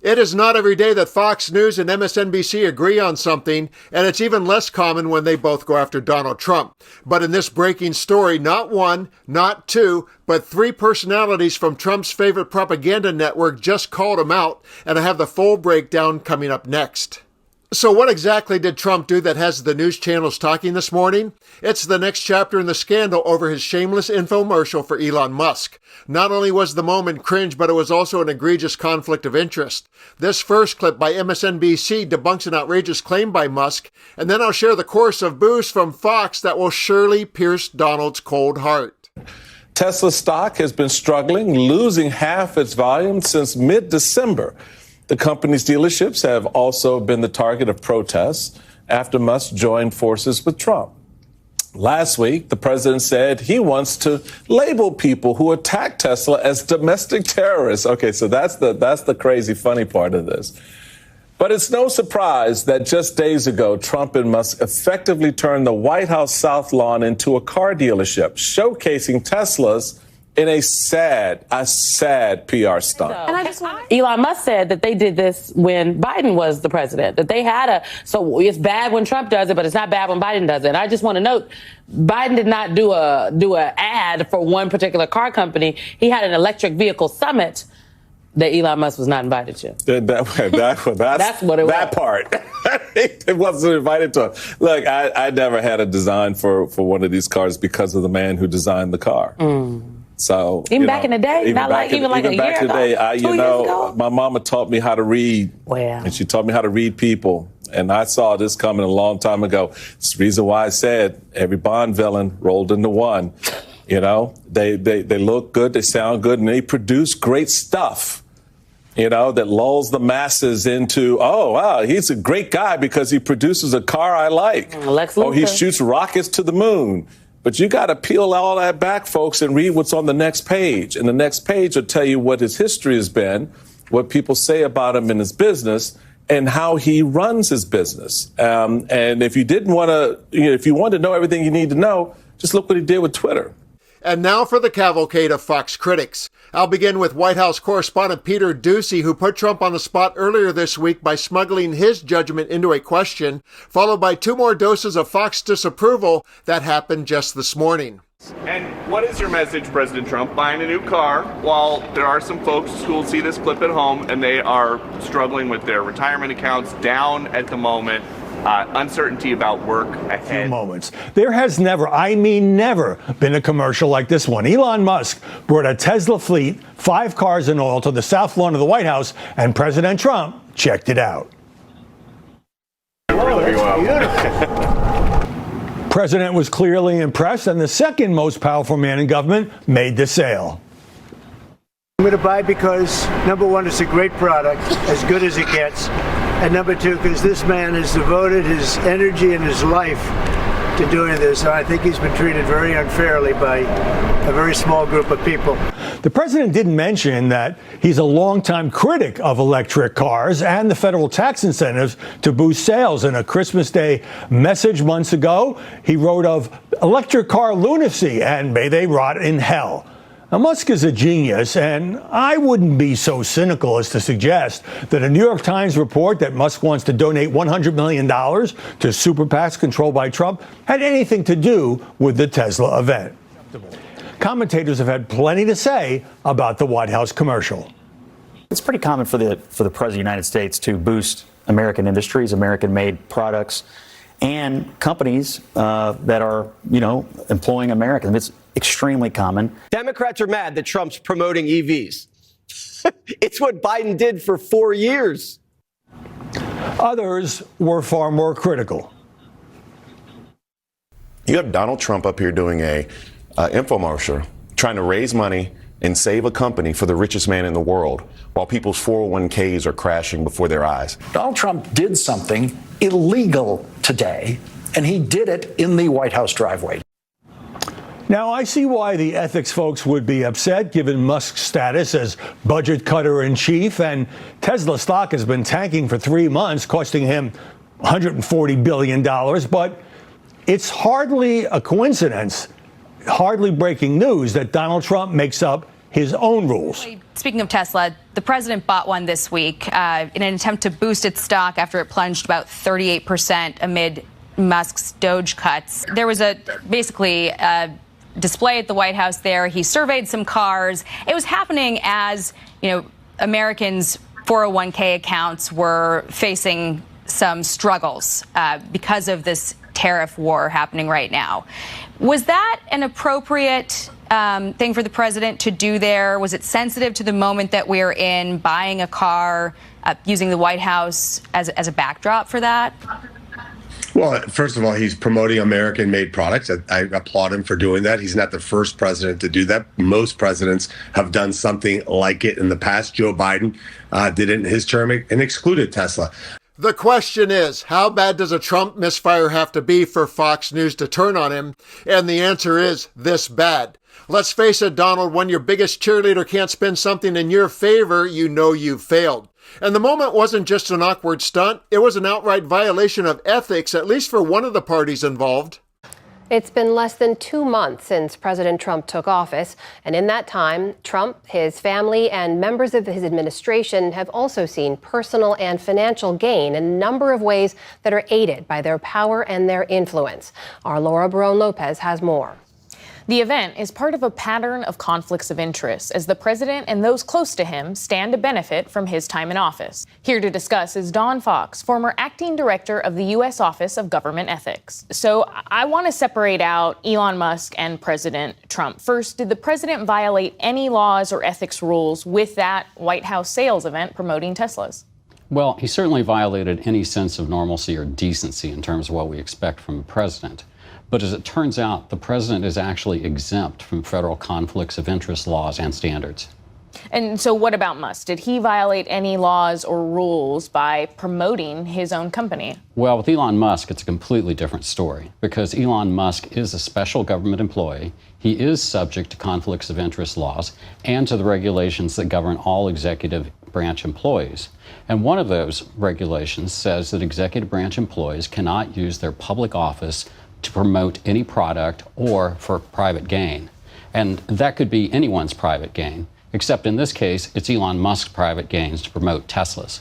It is not every day that Fox News and MSNBC agree on something, and it's even less common when they both go after Donald Trump. But in this breaking story, not one, not two, but three personalities from Trump's favorite propaganda network just called him out, and I have the full breakdown coming up next. So what exactly did Trump do that has the news channels talking this morning? It's the next chapter in the scandal over his shameless infomercial for Elon Musk. Not only was the moment cringe, but it was also an egregious conflict of interest. This first clip by MSNBC debunks an outrageous claim by Musk, and then I'll share the chorus of boos from Fox that will surely pierce Donald's cold heart. Tesla stock has been struggling, losing half its volume since mid-December. The company's dealerships have also been the target of protests after Musk joined forces with Trump. Last week, the president said he wants to label people who attack Tesla as domestic terrorists. Okay, so that's the crazy funny part of this. But it's no surprise that just days ago, Trump and Musk effectively turned the White House South Lawn into a car dealership, showcasing Teslas in a sad PR stunt. And Elon Musk said that they did this when Biden was the president, that they had so it's bad when Trump does it, but it's not bad when Biden does it. And I just want to note, Biden did not do a ad for one particular car company. He had an electric vehicle summit that Elon Musk was not invited to. That's what it was. That part. It wasn't invited to. Look, I never had a design for one of these cars because of the man who designed the car. So even back in the day, not like even like a year ago, 2 years ago. My mama taught me how to read, and she taught me how to read people. And I saw this coming a long time ago. It's the reason why I said every Bond villain rolled into one. You know, they look good, they sound good, and they produce great stuff. You know, that lulls the masses into, oh, wow, he's a great guy because he produces a car I like. Lex Luthor. Oh, he shoots rockets to the moon. But you got to peel all that back, folks, and read what's on the next page. And the next page will tell you what his history has been, what people say about him in his business, and how he runs his business. And if you didn't want to, if you wanted to know everything you need to know, just look what he did with Twitter. And now for the cavalcade of Fox critics. I'll begin with White House correspondent Peter Doocy, who put Trump on the spot earlier this week by smuggling his judgment into a question, followed by two more doses of Fox disapproval that happened just this morning. And what is your message, President Trump, buying a new car while there are some folks who will see this clip at home and they are struggling with their retirement accounts down at the moment? Uncertainty about work ahead. Few moments. There has never, I mean never, been a commercial like this one. Elon Musk brought a Tesla fleet, 5 cars and all, to the South Lawn of the White House, and President Trump checked it out. Really well. President was clearly impressed, and the second most powerful man in government made the sale. I'm going to buy because, number one, it's a great product, as good as it gets. And number two, because this man has devoted his energy and his life to doing this. And I think he's been treated very unfairly by a very small group of people. The president didn't mention that he's a longtime critic of electric cars and the federal tax incentives to boost sales. In a Christmas Day message months ago, he wrote of electric car lunacy and may they rot in hell. Now, Musk is a genius, and I wouldn't be so cynical as to suggest that a New York Times report that Musk wants to donate $100 million to super PACs controlled by Trump had anything to do with the Tesla event. Commentators have had plenty to say about the White House commercial. It's pretty common for the President of the United States to boost American industries, American-made products, and companies that are, employing Americans. It's extremely common. Democrats are mad that Trump's promoting EVs. It's what Biden did for 4 years. Others were far more critical. You have Donald Trump up here doing a infomercial, trying to raise money and save a company for the richest man in the world, while people's 401ks are crashing before their eyes. Donald Trump did something illegal today, and he did it in the White House driveway. Now, I see why the ethics folks would be upset, given Musk's status as budget cutter-in-chief, and Tesla stock has been tanking for 3 months, costing him $140 billion. But it's hardly a coincidence, hardly breaking news, that Donald Trump makes up his own rules. Speaking of Tesla, the president bought one this week in an attempt to boost its stock after it plunged about 38% amid Musk's Doge cuts. There was basically a display at the White House there. He surveyed some cars. It was happening as, Americans' 401k accounts were facing some struggles because of this tariff war happening right now. Was that an appropriate thing for the president to do there? Was it sensitive to the moment that we're in, buying a car, using the White House as a backdrop for that? Well, first of all, he's promoting American-made products. I applaud him for doing that. He's not the first president to do that. Most presidents have done something like it in the past. Joe Biden did it in his term and excluded Tesla. The question is, how bad does a Trump misfire have to be for Fox News to turn on him? And the answer is this bad. Let's face it, Donald, when your biggest cheerleader can't spin something in your favor, you know you've failed. And the moment wasn't just an awkward stunt, it was an outright violation of ethics, at least for one of the parties involved. It's been less than 2 months since President Trump took office, and in that time, Trump, his family, and members of his administration have also seen personal and financial gain in a number of ways that are aided by their power and their influence. Our Laura Barone-Lopez has more. The event is part of a pattern of conflicts of interest as the president and those close to him stand to benefit from his time in office. Here to discuss is Don Fox, former acting director of the U.S. Office of Government Ethics. So I want to separate out Elon Musk and President Trump. First, did the president violate any laws or ethics rules with that White House sales event promoting Teslas? Well, he certainly violated any sense of normalcy or decency in terms of what we expect from a president. But as it turns out, the president is actually exempt from federal conflicts of interest laws and standards. And so what about Musk? Did he violate any laws or rules by promoting his own company? Well, with Elon Musk, it's a completely different story because Elon Musk is a special government employee. He is subject to conflicts of interest laws and to the regulations that govern all executive branch employees. And one of those regulations says that executive branch employees cannot use their public office to promote any product or for private gain. And that could be anyone's private gain, except in this case, it's Elon Musk's private gains to promote Teslas.